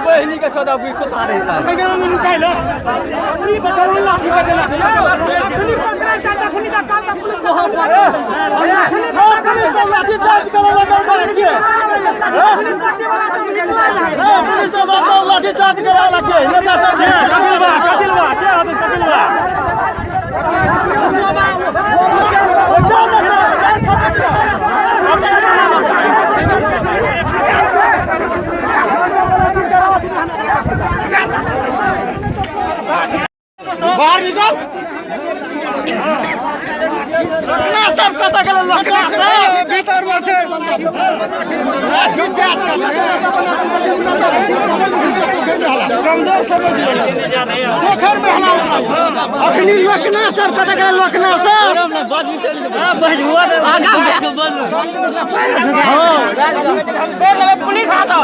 बहनी का 14 फीट को तार रहता है बाहर निकल लखना सब कता गेल लखना सब भीतर बैठे कमजोर समझ पोखर में हला अखनी लखना सब कता गेल लखना सब बजुआ आगा हां पुलिस आता